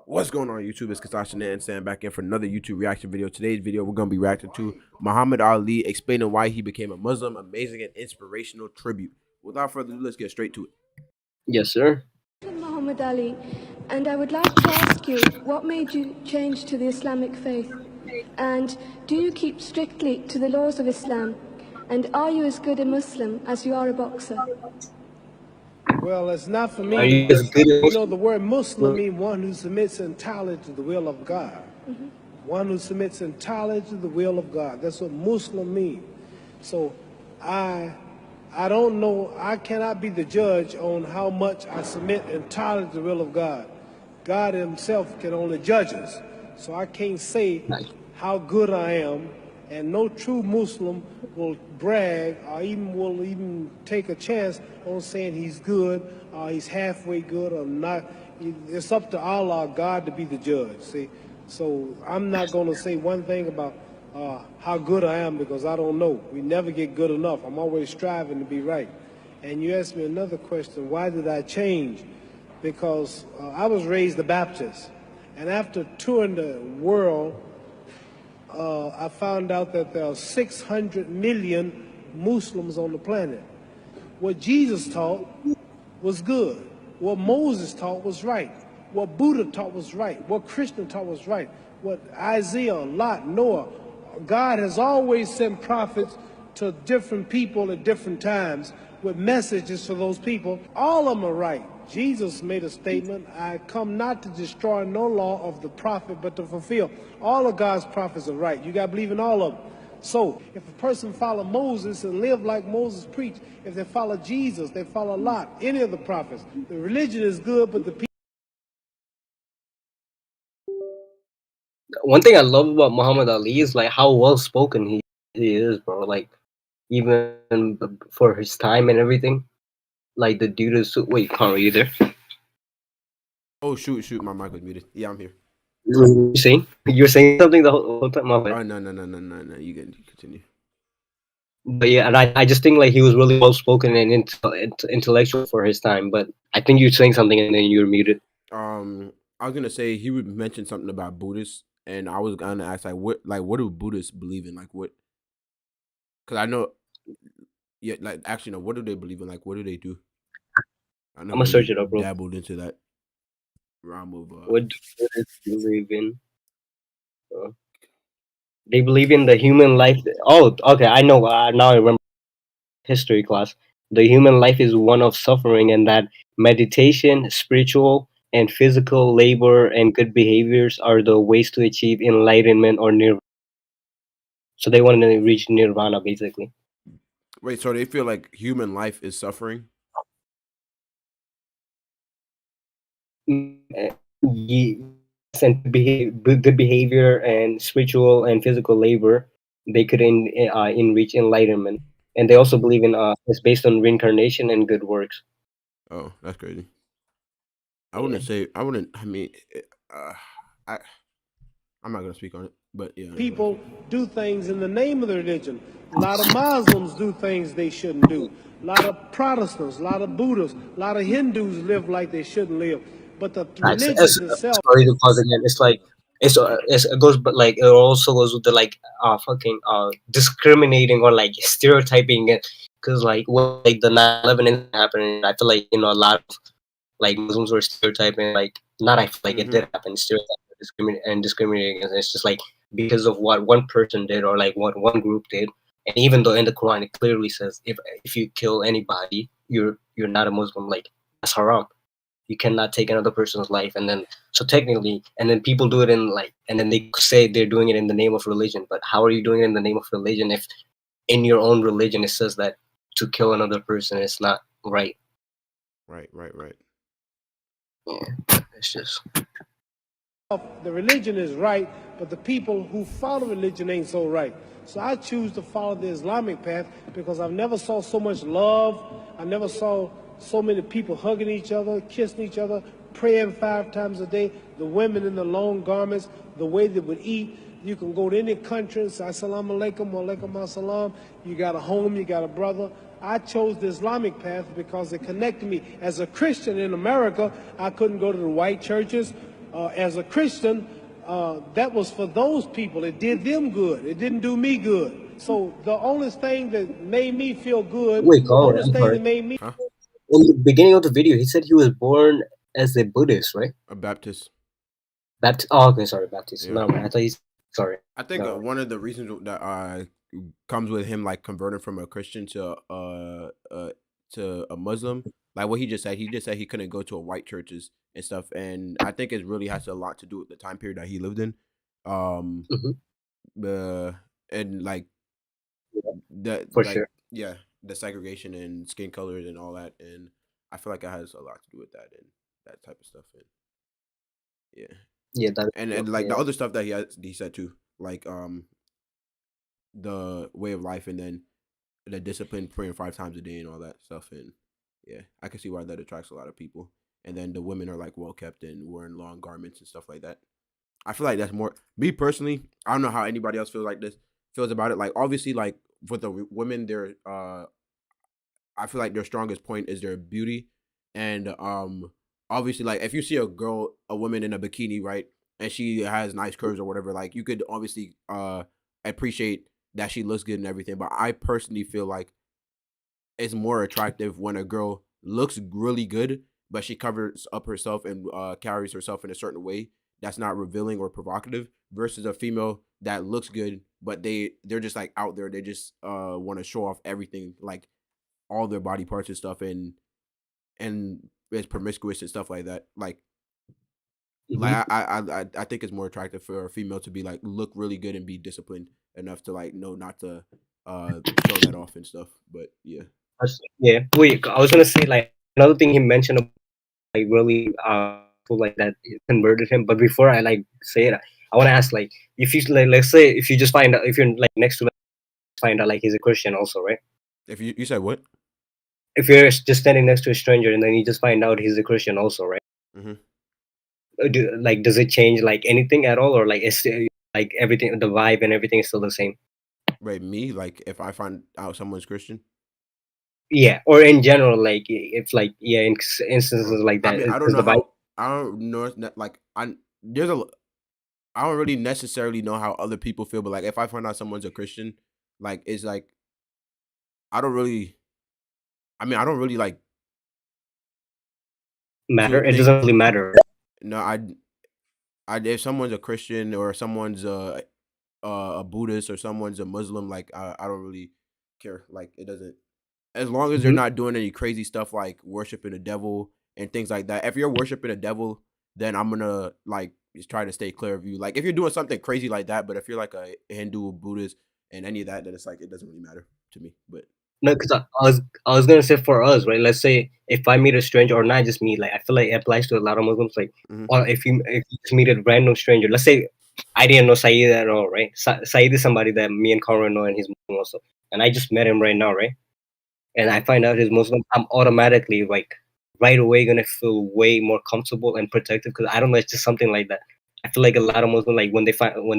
What's going on YouTube? It's 𝐬𝐴 and Sam back in for another YouTube reaction video. Today's video, we're going to be reacting to Muhammad Ali, explaining why he became a Muslim. Amazing and inspirational tribute. Without further ado, let's get straight to it. Yes, sir. Muhammad Ali, and I would like to ask you, what made you change to the Islamic faith? And do you keep strictly to the laws of Islam? And are you as good a Muslim as you are a boxer? Well, it's not for Are me. you as good You as know, the word Muslim means one who submits entirely to the will of God. One who submits entirely to the will of God. That's what Muslim means. So I don't know, I cannot be the judge on how much I submit entirely to the will of God. God himself can only judge us. So I can't say how good I am, and no true Muslim will brag or even take a chance on saying he's good or he's halfway good or not. It's up to Allah, God, to be the judge, see? So I'm not going to say one thing about how good I am, because I don't know. We never get good enough. I'm always striving to be right. And you asked me another question, why did I change? Because I was raised a Baptist. And after touring the world, I found out that there are 600 million Muslims on the planet. What Jesus taught was good. What Moses taught was right. What Buddha taught was right. What Krishna taught was right. What Isaiah, Lot, Noah. God has always sent prophets to different people at different times with messages for those people. All of them are right. Jesus made a statement, I come not to destroy no law of the prophet, but to fulfill. All of God's prophets are right. You got to believe in all of them. So if a person follow Moses and live like Moses preached, if they follow Jesus, they follow Lot, any of the prophets. The religion is good, but the people. One thing I love about Muhammad Ali is like how well spoken he is, bro. Like even for his time and everything. Like the dude is wait, Connor, are you there? Oh, shoot. My mic was muted. Yeah, I'm here. You're saying something the whole time, my bad. Oh, no. You can continue. But yeah, and I just think like he was really well spoken and intellectual for his time. But I think you're saying something and then you're muted. I was going to say he would mention something about Buddhists, and I was going to ask, what do Buddhists believe in? Like, what? Because I know, yeah, like, actually, no, what do they believe in? Like, what do they do? I I'm never gonna search really it up, bro. dabbled into that realm of What do Buddhists believe in? Uh, they believe in the human life. Oh, okay, I know. Now I remember history class. The human life is one of suffering, and that meditation, spiritual and physical labor, and good behaviors are the ways to achieve enlightenment or nirvana. So they want to reach nirvana, basically. Wait, so they feel like human life is suffering? Yes, and good behavior and spiritual and physical labor, they could enrich enlightenment. And they also believe in it's based on reincarnation and good works. Oh, that's crazy. I Yeah. wouldn't say I wouldn't. I mean, I I'm not gonna speak on it, but yeah. People do things in the name of the religion. A lot of Muslims do things they shouldn't do. A lot of Protestants, a lot of Buddhists, a lot of Hindus live like they shouldn't live. But the religion itself. Sorry to pause again. It's like it goes, but like it also goes with the like fucking discriminating or like stereotyping it, because like when like the 9/11 incident happened, I feel like a lot of like Muslims were stereotyping, like not I feel like it did happen, stereotyping and discriminating against. It's just like because of what one person did or like what one group did. And even though in the Quran it clearly says if you kill anybody, you're not a Muslim, like that's haram. You cannot take another person's life. And then so technically, and then people do it in like, and then they say they're doing it in the name of religion. But how are you doing it in the name of religion if in your own religion it says that to kill another person is not right? Right. Yeah, it's just The religion is right, but the people who follow religion ain't so right. So I choose to follow the Islamic path because I've never saw so much love. I never saw so many people hugging each other, kissing each other, praying 5 times a day. The women in the long garments, the way they would eat. You can go to any country and say, Assalamu alaikum, wa alaikum assalam. You got a home, you got a brother. I chose the Islamic path because it connected me. As a Christian in America, I couldn't go to the white churches as a Christian, that was for those people. It did them good. It didn't do me good. So the only thing that made me feel good, Wait, the Colin, only I'm thing sorry. that made me Huh? In the beginning of the video, he said he was born as a Buddhist, right? A Baptist. Baptist. Oh, okay, sorry, Baptist. Yeah. No, man, I thought he's sorry. I think No. one of the reasons that comes with him like converting from a Christian to a Muslim, like what he just said. He just said he couldn't go to a white churches and stuff, and I think it really has a lot to do with the time period that he lived in. Um, Mhm. and like Yeah, the for like sure. yeah, the segregation and skin colors and all that, and I feel like it has a lot to do with that and that type of stuff. And yeah, Yeah, that. and like the Yeah. other stuff that he said too, like the way of life and then the discipline praying 5 times a day and all that stuff. And yeah, I can see why that attracts a lot of people. And then the women are like well kept and wearing long garments and stuff like that. I feel like that's more me personally. I don't know how anybody else feels about it. Like obviously, like for the women, they're I feel like their strongest point is their beauty, and obviously, like if you see a woman in a bikini, right, and she has nice curves or whatever, like you could obviously appreciate that she looks good and everything. But I personally feel like it's more attractive when a girl looks really good, but she covers up herself and carries herself in a certain way that's not revealing or provocative, versus a female that looks good, but they're just like out there. They just want to show off everything, like all their body parts and stuff, and it's promiscuous and stuff like that. Like Mhm. I think it's more attractive for a female to be like look really good and be disciplined enough to like know not to show that off and stuff. But yeah. Yeah. Wait, I was gonna say like another thing he mentioned about, like really people like that converted him. But before I like say it, I want to ask like if you like let's say if you just find out if you're like next to like, find out like he's a Christian also, right? If you said what? If you're just standing next to a stranger and then you just find out he's a Christian also, right? Hmm. Does it change like anything at all, or like it's still, like everything, the vibe and everything is still the same? Right, me like if I find out someone's Christian. Yeah, or in general, like if like yeah, in instances like I that, mean, I don't is know the vibe how. I don't know. Like there's a. I don't really necessarily know how other people feel, but like if I find out someone's a Christian, like it's like I don't really. I mean, I don't really like to matter? It think. doesn't really matter. No, I if someone's a Christian or someone's a Buddhist or someone's a Muslim, like I don't really care. Like it doesn't, as long as they're Mhm. not doing any crazy stuff like worshiping the devil and things like that. If you're worshiping the devil, then I'm gonna like just try to stay clear of you. Like if you're doing something crazy like that, but if you're like a Hindu, Buddhist, and any of that, then it's like it doesn't really matter to me. But No, because I was gonna say for us, right? Let's say if I meet a stranger, or not just me, like I feel like it applies to a lot of Muslims. Like, mhm. or if you just meet a random stranger, let's say I didn't know Saeed at all, right? Saeed is somebody that me and Conrad know, and he's Muslim also, and I just met him right now, right? And I find out he's Muslim, I'm automatically like right away gonna feel way more comfortable and protective because I don't know, it's just something like that. I feel like a lot of Muslim, like when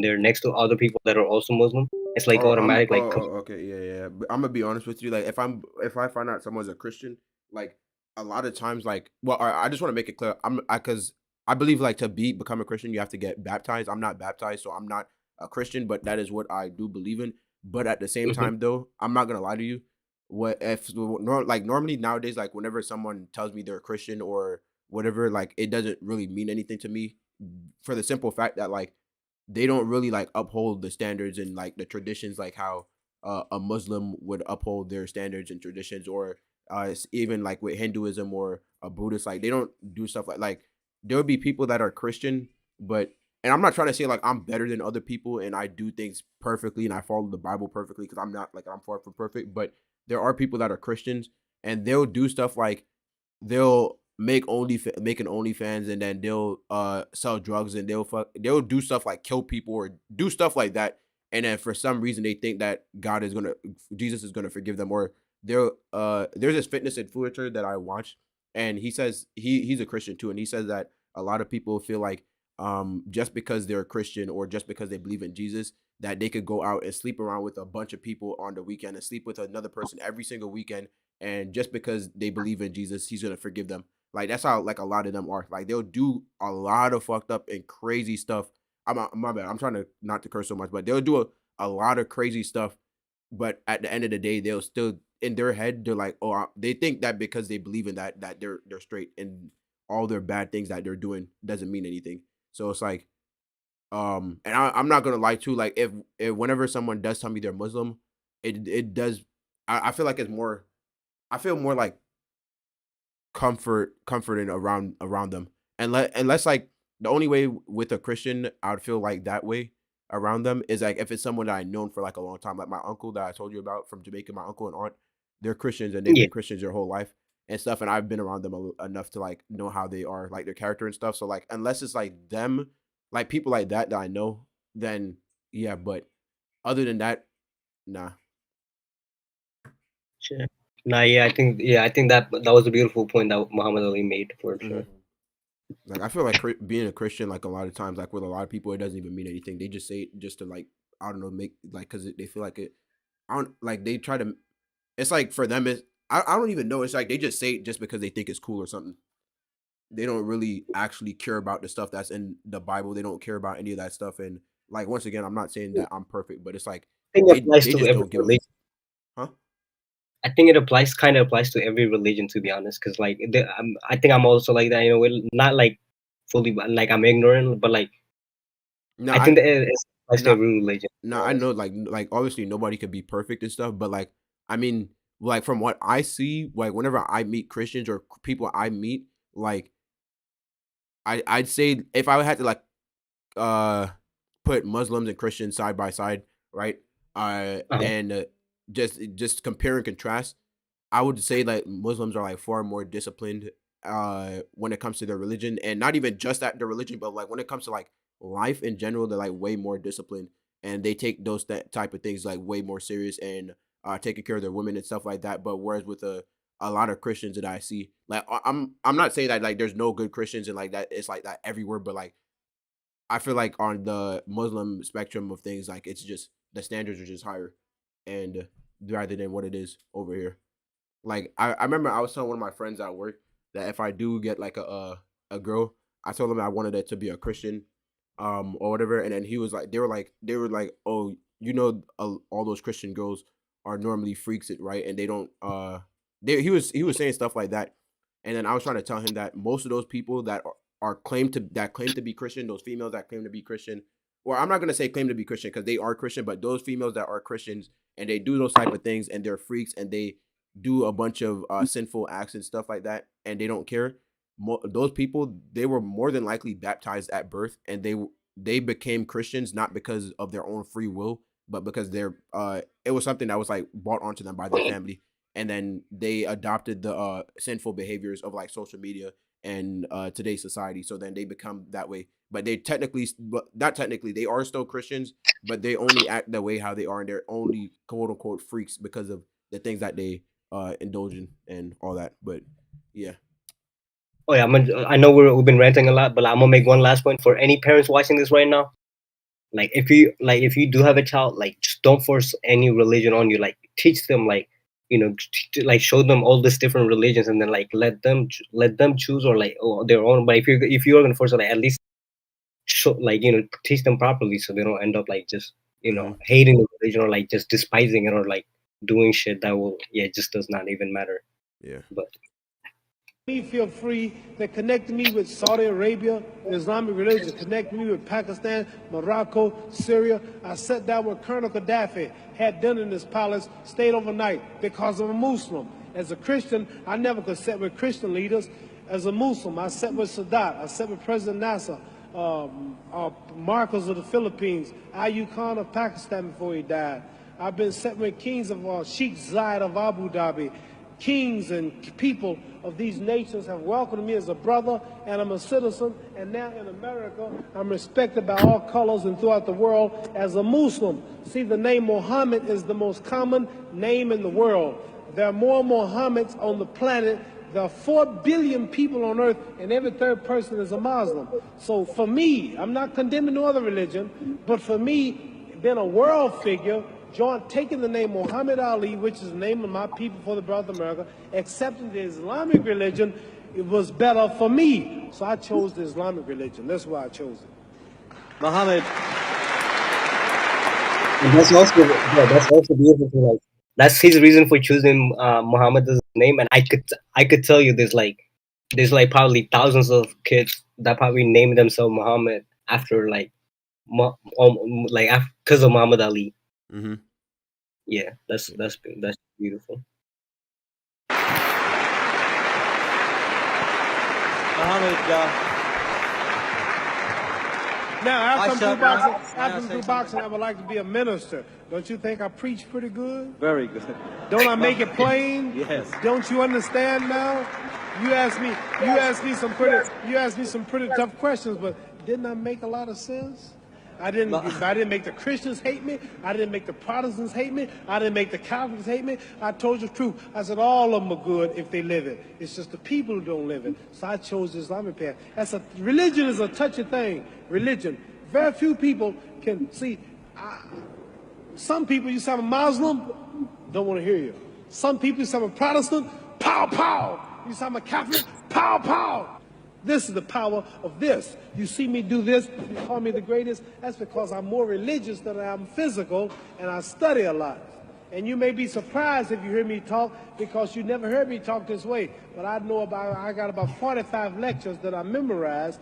they're next to other people that are also Muslim, it's like automatic, like Okay, yeah. But I'm gonna be honest with you. Like, if I find out someone's a Christian, like a lot of times, like, well, I just want to make it clear. Because I believe like to become a Christian, you have to get baptized. I'm not baptized, so I'm not a Christian, but that is what I do believe in. But at the same mhm, time, though, I'm not gonna lie to you. What if like normally nowadays, like whenever someone tells me they're a Christian or whatever, like it doesn't really mean anything to me for the simple fact that like they don't really like uphold the standards and like the traditions like how a Muslim would uphold their standards and traditions, or even like with Hinduism or a Buddhist, like they don't do stuff like there would be people that are Christian, but and I'm not trying to say like I'm better than other people and I do things perfectly and I follow the Bible perfectly because I'm not like I'm far from perfect, but there are people that are Christians and they'll do stuff like they'll make an OnlyFans and then they'll sell drugs and they'll do stuff like kill people or do stuff like that, and then for some reason they think that Jesus is gonna forgive them, or there's this fitness influencer that I watch and he says he's a Christian too, and he says that a lot of people feel like just because they're a Christian or just because they believe in Jesus that they could go out and sleep around with a bunch of people on the weekend and sleep with another person every single weekend, and just because they believe in Jesus, he's gonna forgive them. Like that's how like a lot of them are. Like they'll do a lot of fucked up and crazy stuff. My bad. I'm trying to not to curse so much, but they'll do a lot of crazy stuff. But at the end of the day, they'll still in their head they're like, oh, they think that because they believe in that they're straight, and all their bad things that they're doing doesn't mean anything. So it's like, and I'm not gonna lie too. Like if whenever someone does tell me they're Muslim, it does. I feel like it's more. I feel more like comforting around them. And unless like the only way with a Christian I would feel like that way around them is like if it's someone that I've known for like a long time, like my uncle that I told you about from Jamaica, my uncle and aunt, they're Christians and they've Yeah, been Christians their whole life and stuff, and I've been around them enough to like know how they are, like their character and stuff. So like unless it's like them, like people like that I know, then yeah. But other than that, nah. sure. Nah, yeah, I think that was a beautiful point that Muhammad Ali made for Mhm. sure. Like I feel like being a Christian, like a lot of times, like with a lot of people, it doesn't even mean anything. They just say it just to like I don't know, make like because they feel like it. I don't like they try to. It's like for them, it's I don't even know. It's like they just say it just because they think it's cool or something. They don't really actually care about the stuff that's in the Bible. They don't care about any of that stuff. And like once again, I'm not saying that I'm perfect, but it's like I think it applies they to just every don't give a religion. huh. I think it applies, kind of applies to every religion, to be honest. Because like, I think I'm also like that. Not like fully, like I'm ignorant, but like No, I think that it applies to no, every religion. To no, be I honest. know, like obviously nobody could be perfect and stuff, but like I mean, like from what I see, like whenever I meet Christians or people I meet, like I'd say if I had to like uh put Muslims and Christians side by side, right? Uh-huh. And just compare and contrast, I would say like Muslims are like far more disciplined when it comes to their religion, and not even just at their religion, but like when it comes to like life in general, they're like way more disciplined and they take those type of things like way more serious and taking care of their women and stuff like that. But whereas with a lot of Christians that I see, like I'm not saying that like there's no good Christians and like that it's like that everywhere, but like I feel like on the Muslim spectrum of things, like it's just the standards are just higher, and rather than what it is over here. Like I remember I was telling one of my friends at work that if I do get like a girl, I told him I wanted it to be a Christian, or whatever, and then he was like, they were like, oh, you know, all those Christian girls are normally freaks, it right, and they don't he was saying stuff like that, and then I was trying to tell him that most of those people that are claim to be Christian, those females that claim to be Christian, well, I'm not gonna say claim to be Christian because they are Christian, but those females that are Christians and they do those type of things and they're freaks and they do a bunch of sinful acts and stuff like that, and they don't care. Those people, they were more than likely baptized at birth, and they became Christians not because of their own free will, but because they're it was something that was like brought onto them by their family, and then they adopted the sinful behaviors of like social media and today's society. So then they become that way. But they technically, but not technically, they are still Christians, but they only act the way how they are, and they're only quote unquote freaks because of the things that they indulge in and all that. But yeah. Oh yeah, I know we've been ranting a lot, but I'm gonna make one last point for any parents watching this right now. If you do have a child, like just don't force any religion on you. Like teach them, like like show them all these different religions, and then like let them choose or like their own. But if you're gonna force it, like at least show, like teach them properly so they don't end up like just Hmm. hating the religion or like just despising it or like doing shit that will, yeah, it just does not even matter. Yeah. But Me feel free. They connected me with Saudi Arabia, the Islamic religion. Connected me with Pakistan, Morocco, Syria. I sat down with Colonel Gaddafi, had dinner in his palace, stayed overnight because I'm a Muslim. As a Christian, I never could sit with Christian leaders. As a Muslim, I sat with Sadat. I sat with President Nasser, Marcos of the Philippines, 𝐦𝐞𝐿 of Pakistan before he died. I've been sitting with kings of Sheikh Zayed of Abu Dhabi. Kings and people of these nations have welcomed me as a brother, and I'm a citizen. And now in America, I'm respected by all colors and throughout the world as a Muslim. See, the name Muhammad is the most common name in the world. There are more Muhammads on the planet. There are 4 billion people on earth, and every third person is a Muslim. So for me, I'm not condemning no other religion, but for me, being a world figure, taking the name Muhammad Ali, which is the name of my people for the brother of America, accepting the Islamic religion, it was better for me. So I chose the Islamic religion. That's why I chose it. Muhammad, And that's also beautiful. Like that's his reason for choosing Muhammad as his name. And I could tell you there's like probably thousands of kids that probably named themselves Muhammad after like because of Muhammad Ali. Mm-hmm. Yeah, that's beautiful. Muhammad, Now, after I I'm say through boxing, I would like to be a minister. Don't you think I preach pretty good? very good. Don't I make it plain? Yes. Don't you understand now? You asked me some pretty tough questions, but didn't I make a lot of sense? I didn't make the Christians hate me. I didn't make the Protestants hate me. I didn't make the Catholics hate me. I told you the truth. I said all of them are good if they live it. It's just the people who don't live it. So I chose the Islamic path. Religion is a touchy thing. Religion. Very few people can see. Some people, you say I'm a Muslim, don't want to hear you. Some people, you say I'm a Protestant, pow, pow. You say I'm a Catholic, pow, pow. This is the power of this. You see me do this, you call me the greatest. That's because I'm more religious than I am physical, and I study a lot. And you may be surprised if you hear me talk because you never heard me talk this way. But I got about 45 lectures that I memorized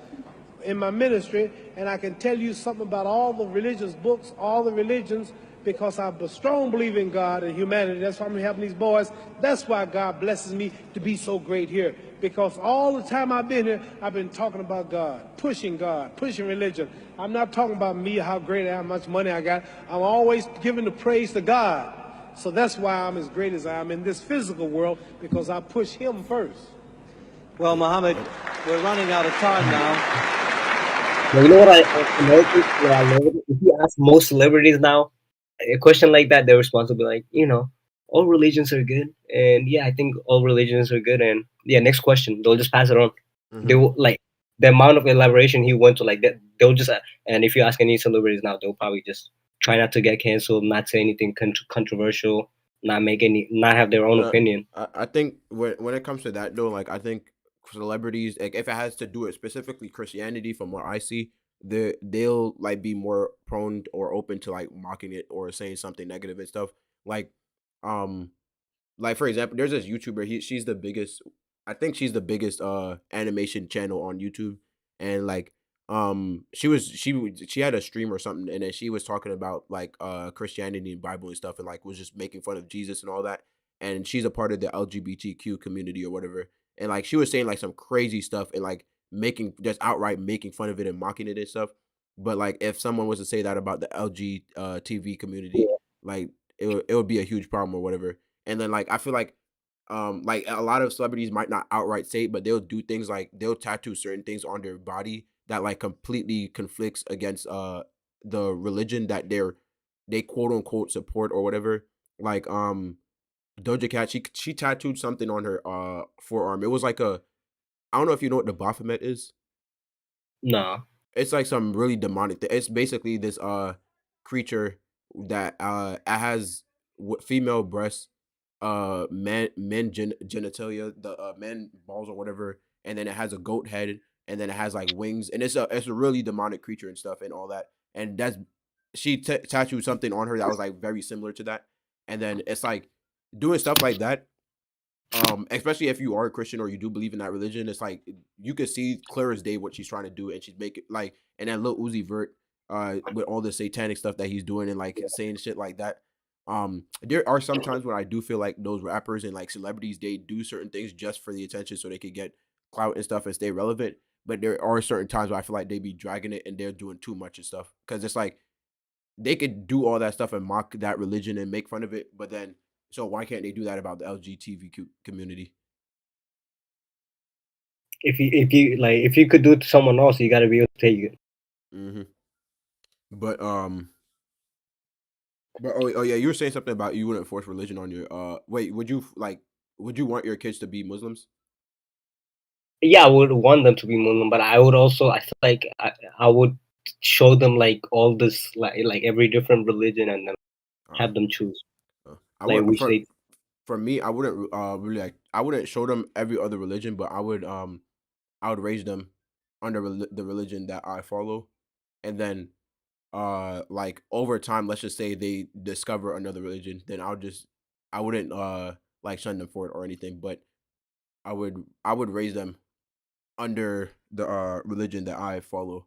in my ministry, and I can tell you something about all the religious books, all the religions, because I'm a strong believer in God and humanity. That's why I'm helping these boys. That's why God blesses me to be so great here. Because all the time I've been here, I've been talking about God, pushing religion. I'm not talking about me, how great I am, how much money I got. I'm always giving the praise to God. So that's why I'm as great as I am in this physical world, because I push Him first. Well, Muhammad, we're running out of time now. Well, you know what I love? If you ask most celebrities now a question like that, their response will be like, all religions are good, and yeah, I think all religions are good, and yeah, next question, they'll just pass it on. Mm-hmm. They will like the amount of elaboration he went to, like that. They'll just and if you ask any celebrities now, they'll probably just try not to get canceled, not say anything controversial, not have their own opinion. I think when it comes to that though, like I think celebrities, like if it has to do it specifically Christianity, from what I see, they'll like be more prone or open to like mocking it or saying something negative and stuff. Like, like for example, there's this YouTuber. She's the biggest. I think she's the biggest animation channel on YouTube, and like she had a stream or something, and then she was talking about like Christianity and Bible and stuff, and like was just making fun of Jesus and all that. And she's a part of the LGBTQ community or whatever, and like she was saying like some crazy stuff and like making just outright making fun of it and mocking it and stuff. But like if someone was to say that about the LG TV community, like it would be a huge problem or whatever. And then like I feel like a lot of celebrities might not outright say it, but they'll do things like they'll tattoo certain things on their body that like completely conflicts against the religion that they quote unquote support or whatever. Like Doja Cat, she tattooed something on her forearm. It was like I don't know if you know what the Baphomet is. Nah. It's like some really demonic thing. It's basically this creature that it has female breasts, genitalia, the men balls or whatever, and then it has a goat head, and then it has like wings, and it's a really demonic creature and stuff and all that. And she tattooed something on her that was like very similar to that. And then it's like doing stuff like that, especially if you are a Christian or you do believe in that religion, it's like you could see clear as day what she's trying to do, and she's making like, and then Lil Uzi Vert, with all the satanic stuff that he's doing and like saying shit like that. There are some times when I do feel like those rappers and like celebrities, they do certain things just for the attention so they could get clout and stuff and stay relevant. But there are certain times where I feel like they be dragging it and they're doing too much and stuff, because it's like they could do all that stuff and mock that religion and make fun of it, but then so why can't they do that about the LGBTQ community? If you could do it to someone else, you got to be able to take it. Mm-hmm. But oh yeah, you were saying something about you wouldn't force religion on your wait, would you want your kids to be Muslims? Yeah, I would want them to be Muslim, but I feel like I would show them like all this like every different religion, and then have them choose I like want which they. for me, I wouldn't really like. I wouldn't show them every other religion, but I would raise them under the religion that I follow, and then like over time, let's just say they discover another religion, then I wouldn't like shun them for it or anything, but I would raise them under the religion that I follow.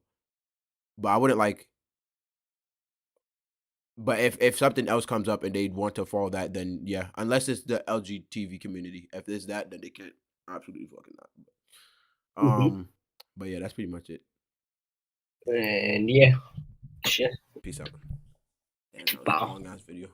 But I wouldn't like but if something else comes up and they want to follow that, then yeah, unless it's the LGTV community. If it's that, then they can't. Absolutely fucking not. Hmm. But yeah, that's pretty much it. And yeah, shit. Peace out. Damn, that was a Wow. long ass video.